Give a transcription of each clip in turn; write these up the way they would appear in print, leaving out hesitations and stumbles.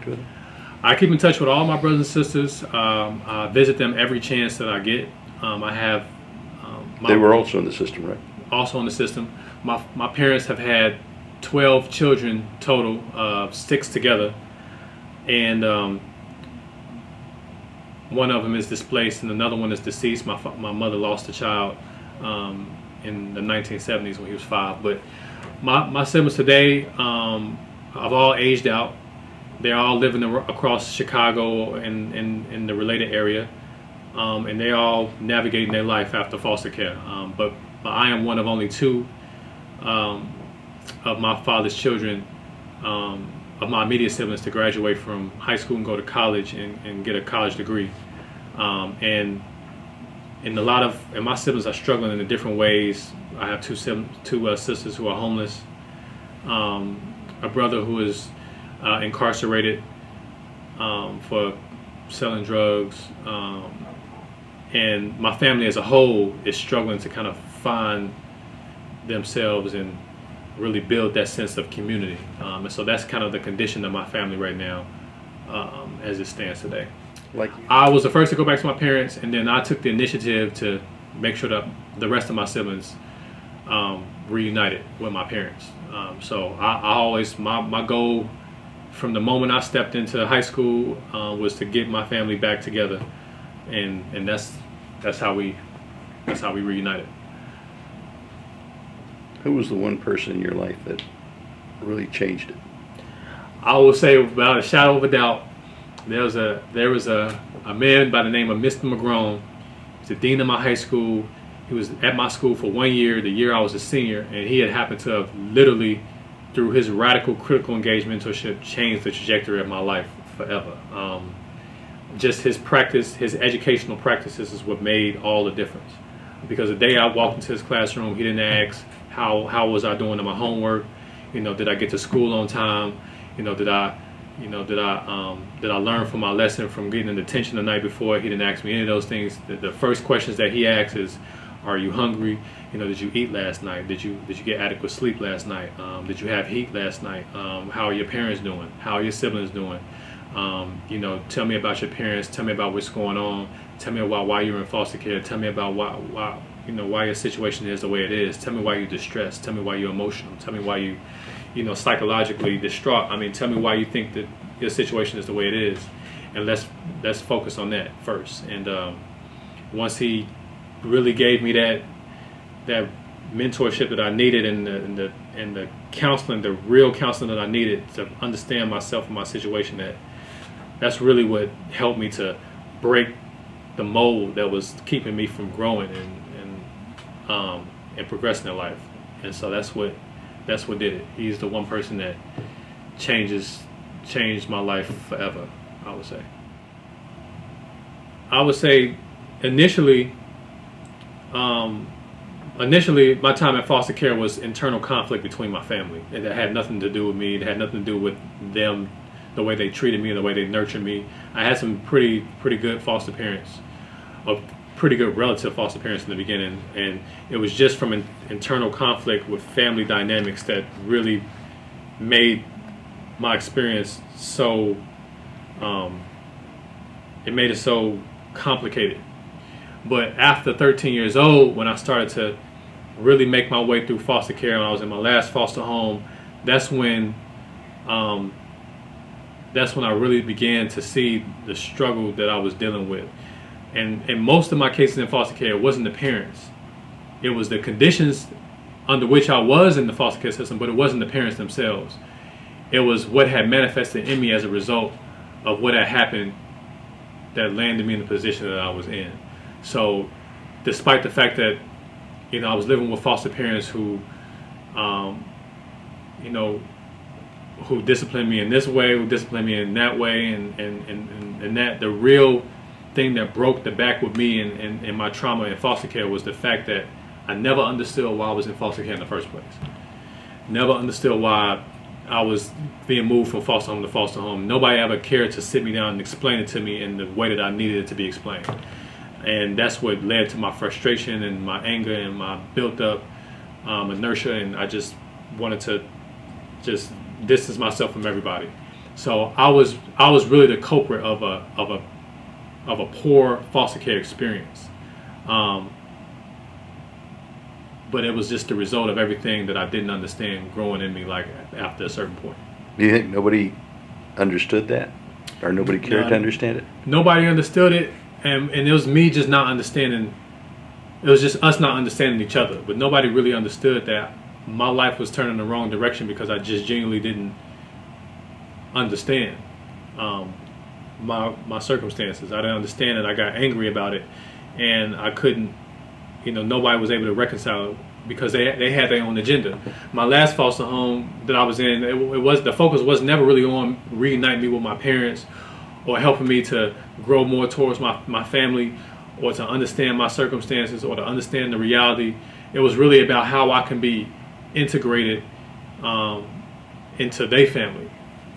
with them? I keep in touch with all my brothers and sisters. I visit them every chance that I get. I have. They were also in the system, right? Also in the system. My parents have had 12 children total, 6 together, and one of them is displaced and another one is deceased. My mother lost a child in the 1970s when he was 5. But my siblings today have all aged out. They're all living across Chicago and in the related area, and they're all navigating their life after foster care. But I am one of only 2 of my father's children, of my immediate siblings, to graduate from high school and go to college and get a college degree. And my siblings are struggling in different ways. I have 2 sisters who are homeless, a brother who is incarcerated for selling drugs, and my family as a whole is struggling to kind of find themselves and really build that sense of community. And so that's kind of the condition of my family right now, as it stands today. Like I was the first to go back to my parents, and then I took the initiative to make sure that the rest of my siblings reunited with my parents. So I always, my goal from the moment I stepped into high school was to get my family back together, and that's how we reunited. Who was the one person in your life that really changed it? I will say, without a shadow of a doubt, there was a man by the name of Mr. McGrone. He's the dean of my high school. He was at my school for 1 year, the year I was a senior, and he had happened to have literally, through his radical critical engagement mentorship, changed the trajectory of my life forever. Just his practice, his educational practices is what made all the difference. Because the day I walked into his classroom, he didn't ask how was I doing in my homework, did I get to school on time, did I learn from my lesson from getting in detention the night before. He didn't ask me any of those things. The first questions that he asks is, are you hungry? Did you eat last night? Did you get adequate sleep last night? Did you have heat last night? How are your parents doing? How are your siblings doing? Tell me about your parents. Tell me about what's going on. Tell me about why you're in foster care. Tell me about why your situation is the way it is. Tell me why you're distressed. Tell me why you're emotional. Tell me why you psychologically distraught. Tell me why you think that your situation is the way it is, and let's focus on that first. And once he really gave me that mentorship that I needed, and the counseling, the real counseling that I needed to understand myself and my situation, that's really what helped me to break the mold that was keeping me from growing and progressing in life. And so that's what did it. He's the one person that changed my life forever, I would say. Initially my time at foster care was internal conflict between my family. It had nothing to do with me. It had nothing to do with them, the way they treated me, the way they nurtured me. I had some pretty good foster parents, or pretty good relative foster parents in the beginning, and it was just from internal conflict with family dynamics that really made my experience so it made it so complicated. But after 13 years old, when I started to really make my way through foster care, and I was in my last foster home, that's when I really began to see the struggle that I was dealing with. And in most of my cases in foster care, it wasn't the parents. It was the conditions under which I was in the foster care system, but it wasn't the parents themselves. It was what had manifested in me as a result of what had happened that landed me in the position that I was in. So despite the fact that, I was living with foster parents who disciplined me in this way, who disciplined me in that way, and that the real thing that broke the back with me and my trauma in foster care was the fact that I never understood why I was in foster care in the first place. Never understood why I was being moved from foster home to foster home. Nobody ever cared to sit me down and explain it to me in the way that I needed it to be explained. And that's what led to my frustration and my anger and my built up inertia, and I just wanted to just distance myself from everybody. So I was really the culprit of a poor foster care experience. But it was just the result of everything that I didn't understand growing in me, like after a certain point. Do you think nobody understood that, or nobody cared to understand it? Nobody understood it, and it was me just not understanding. It was just us not understanding each other, but nobody really understood that my life was turning the wrong direction because I just genuinely didn't understand my circumstances. I didn't understand it. I got angry about it, and I couldn't. Nobody was able to reconcile it because they had their own agenda. My last foster home that I was in, it was the focus was never really on reuniting me with my parents or helping me to grow more towards my family or to understand my circumstances or to understand the reality. It was really about how I can be integrated into their family,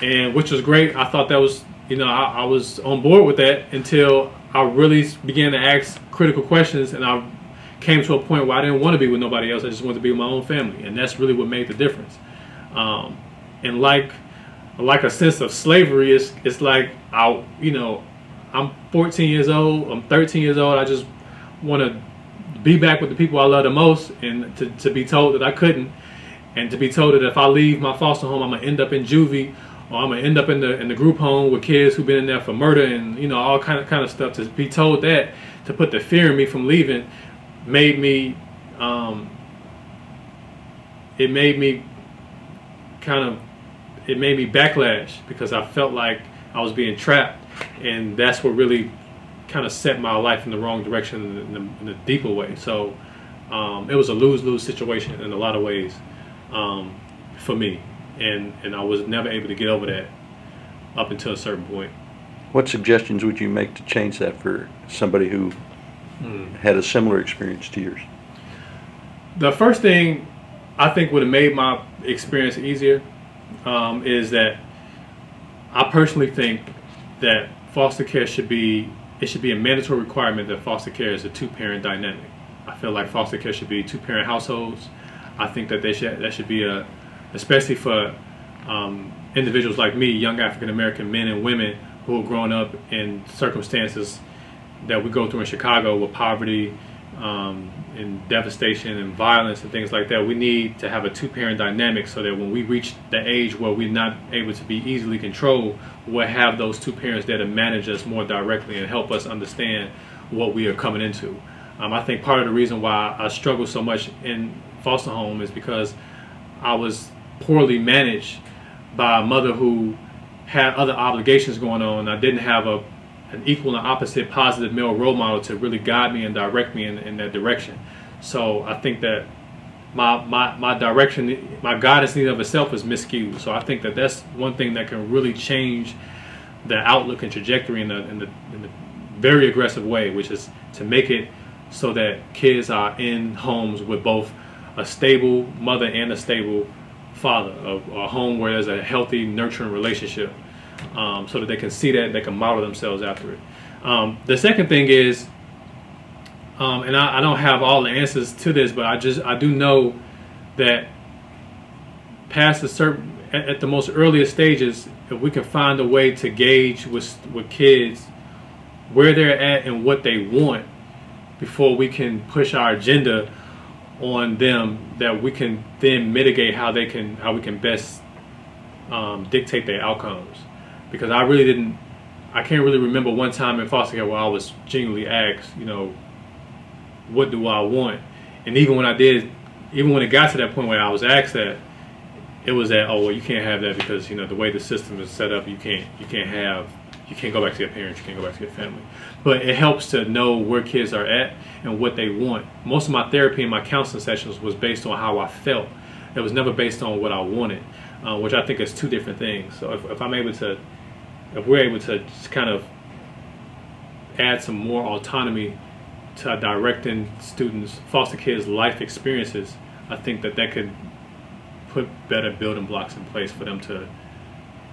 and which was great. I thought that was, I was on board with that until I really began to ask critical questions, and I came to a point where I didn't want to be with nobody else. I just wanted to be with my own family, and that's really what made the difference. And like a sense of slavery, it's like I'm 14 years old, I'm 13 years old. I just want to be back with the people I love the most, and to be told that I couldn't, and to be told that if I leave my foster home, I'm gonna end up in juvie, or I'm gonna end up in the group home with kids who've been in there for murder and all kind of stuff. To be told that, to put the fear in me from leaving, made me backlash because I felt like I was being trapped, and that's what really kind of set my life in the wrong direction in a deeper way. So it was a lose-lose situation in a lot of ways for me, and I was never able to get over that up until a certain point. What suggestions would you make to change that for somebody who had a similar experience to yours? The first thing I think would have made my experience easier is that I personally think that foster care should be a mandatory requirement that foster care is a two-parent dynamic. I feel like foster care should be two-parent households. I think that that should be especially for individuals like me, young African American men and women who are growing up in circumstances that we go through in Chicago with poverty and devastation and violence and things like that. We need to have a two-parent dynamic so that when we reach the age where we're not able to be easily controlled, we'll have those two parents there to manage us more directly and help us understand what we are coming into. I think part of the reason why I struggle so much in foster home is because I was poorly managed by a mother who had other obligations going on. I didn't have an equal and opposite positive male role model to really guide me and direct me in that direction. So I think that my direction, my guidance in of itself is miscued. So I think that that's one thing that can really change the outlook and trajectory in the very aggressive way, which is to make it so that kids are in homes with both a stable mother and a stable father, a home where there's a healthy, nurturing relationship. So that they can see that, they can model themselves after it. The second thing is, and I don't have all the answers to this, but I do know that past at the most earliest stages, if we can find a way to gauge with kids where they're at and what they want before we can push our agenda on them, that we can then mitigate how we can best dictate their outcomes. Because I can't really remember one time in foster care where I was genuinely asked, what do I want? And even when it got to that point where I was asked that, it was that, oh, well, you can't have that because, the way the system is set up, you can't go back to your parents, you can't go back to your family. But it helps to know where kids are at and what they want. Most of my therapy and my counseling sessions was based on how I felt. It was never based on what I wanted, which I think is two different things. So if we're able to just kind of add some more autonomy to directing students, foster kids' life experiences, I think that could put better building blocks in place for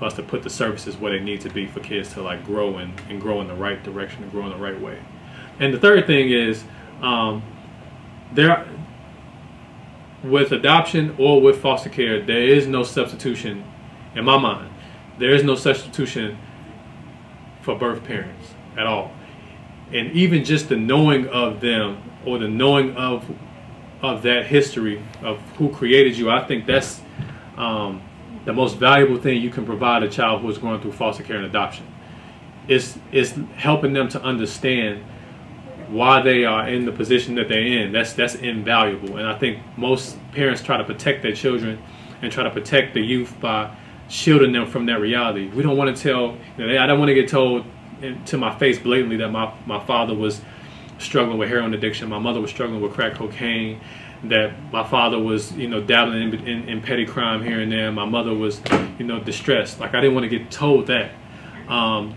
us to put the services where they need to be for kids to grow and grow in the right direction and grow in the right way. And the third thing is, with adoption or with foster care, there is no substitution in my mind there is no substitution for birth parents at all. And even just the knowing of them, or the knowing of that history of who created you, I think that's the most valuable thing you can provide a child who is going through foster care and adoption. Is helping them to understand why they are in the position that they're in. That's invaluable. And I think most parents try to protect their children and try to protect the youth by shielding them from that reality. We don't want to tell, I don't want to get told to my face blatantly that my father was struggling with heroin addiction, my mother was struggling with crack cocaine, that my father was, dabbling in petty crime here and there, my mother was, distressed. Like, I didn't want to get told that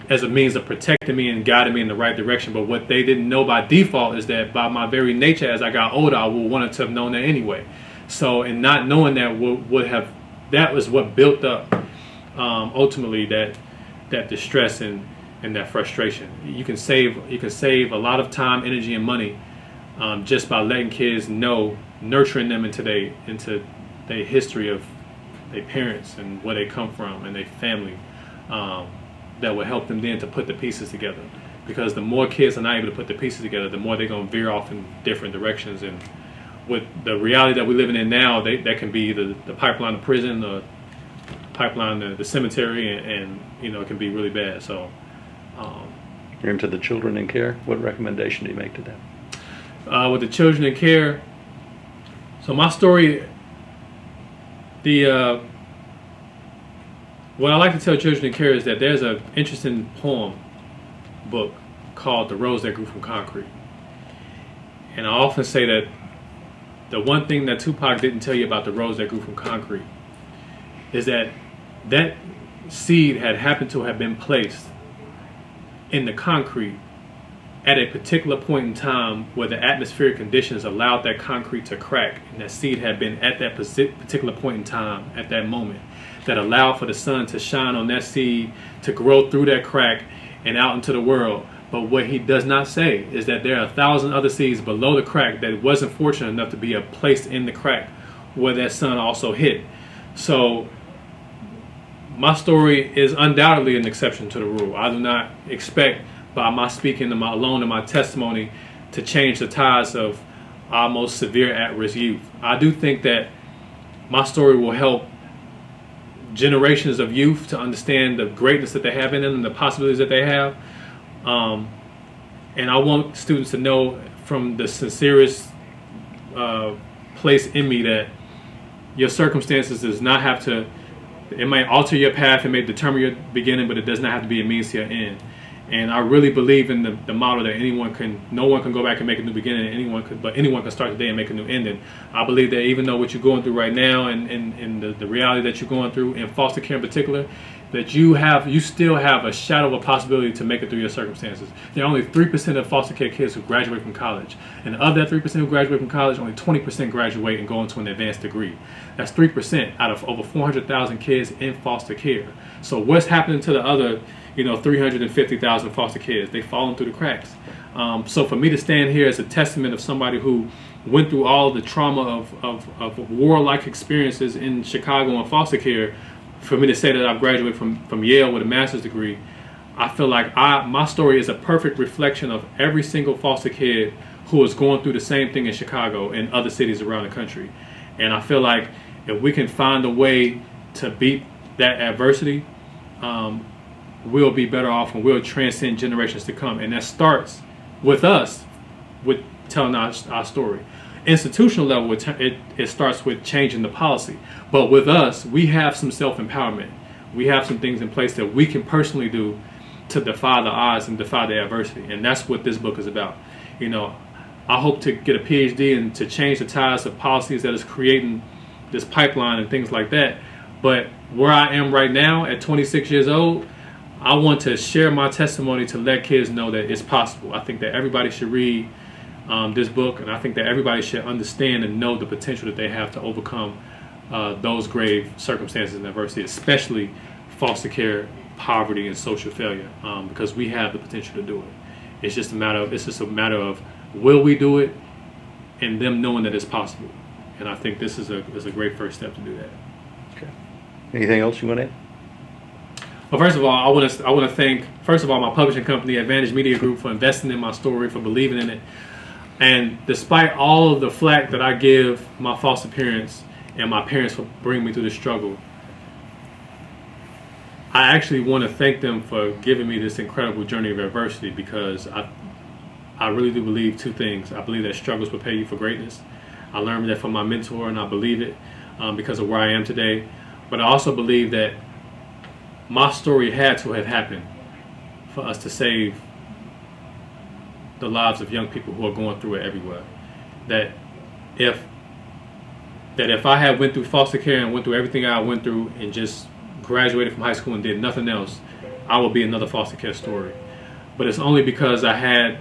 as a means of protecting me and guiding me in the right direction. But what they didn't know by default is that by my very nature, as I got older, I would wanted to have known that anyway. So, in not knowing that that was what built up ultimately that distress and that frustration. You can save a lot of time, energy, and money just by letting kids know, nurturing them into their history of their parents and where they come from and their family. That will help them then to put the pieces together. Because the more kids are not able to put the pieces together, the more they're going to veer off in different directions. And with the reality that we're living in now, that can be the pipeline to prison, the pipeline to the cemetery, and it can be really bad. So. You're into the children in care. What recommendation do you make to them? With the children in care, so my story, what I like to tell children in care is that there's an interesting book called The Rose That Grew from Concrete. And I often say that the one thing that Tupac didn't tell you about the rose that grew from concrete is that seed had happened to have been placed in the concrete at a particular point in time where the atmospheric conditions allowed that concrete to crack, and that seed had been at that particular point in time, at that moment, that allowed for the sun to shine on that seed, to grow through that crack and out into the world. But what he does not say is that there are 1,000 other seeds below the crack that wasn't fortunate enough to be placed in the crack where that sun also hit. So my story is undoubtedly an exception to the rule. I do not expect by my speaking alone in my testimony to change the tides of our most severe at-risk youth. I do think that my story will help generations of youth to understand the greatness that they have in them and the possibilities that they have. And I want students to know from the sincerest place in me that your circumstances does not have to, it might alter your path, it may determine your beginning, but it does not have to be a means to your end. And I really believe in the model that no one can go back and make a new beginning, but anyone can start today and make a new ending. I believe that even though what you're going through right now and the reality that you're going through in foster care in particular, that you still have a shadow of a possibility to make it through your circumstances. There are only 3% of foster care kids who graduate from college. And of that 3% who graduate from college, only 20% graduate and go into an advanced degree. That's 3% out of over 400,000 kids in foster care. So what's happening to the other 350,000 foster kids? They've fallen through the cracks. So for me to stand here as a testament of somebody who went through all the trauma of warlike experiences in Chicago and foster care, for me to say that I've graduated from Yale with a master's degree, I feel like my story is a perfect reflection of every single foster kid who is going through the same thing in Chicago and other cities around the country. And I feel like if we can find a way to beat that adversity, we'll be better off and we'll transcend generations to come. And that starts with us, with telling our story. Institutional level, it starts with changing the policy. But with us, we have some self-empowerment. We have some things in place that we can personally do to defy the odds and defy the adversity. And that's what this book is about. I hope to get a PhD and to change the tides of policies that is creating this pipeline and things like that. But where I am right now at 26 years old, I want to share my testimony to let kids know that it's possible. I think that everybody should read this book, and I think that everybody should understand and know the potential that they have to overcome those grave circumstances and adversity, especially foster care, poverty, and social failure, because we have the potential to do it. It's just a matter of will we do it, and them knowing that it's possible. And I think this is a great first step to do that. Okay. Anything else you want to add? Well, first of all, I want to thank, first of all, my publishing company, Advantage Media Group, for investing in my story, for believing in it. And despite all of the flack that I give my foster parents and my parents for bringing me through the struggle, I actually want to thank them for giving me this incredible journey of adversity, because I really do believe two things. I believe that struggles prepare you for greatness. I learned that from my mentor, and I believe it because of where I am today. But I also believe that my story had to have happened for us to save the lives of young people who are going through it everywhere. That if I had went through foster care and went through everything I went through and just graduated from high school and did nothing else, I would be another foster care story. But it's only because I had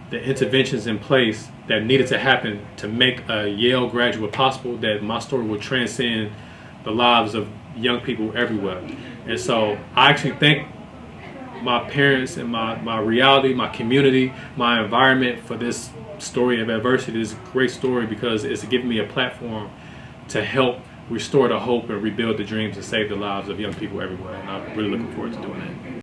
the interventions in place that needed to happen to make a Yale graduate possible, that my story would transcend the lives of young people everywhere. And so I actually thank my parents and my reality, my community, my environment for this story of adversity, this great story, because it's given me a platform to help restore the hope and rebuild the dreams and save the lives of young people everywhere. And I'm really looking forward to doing that.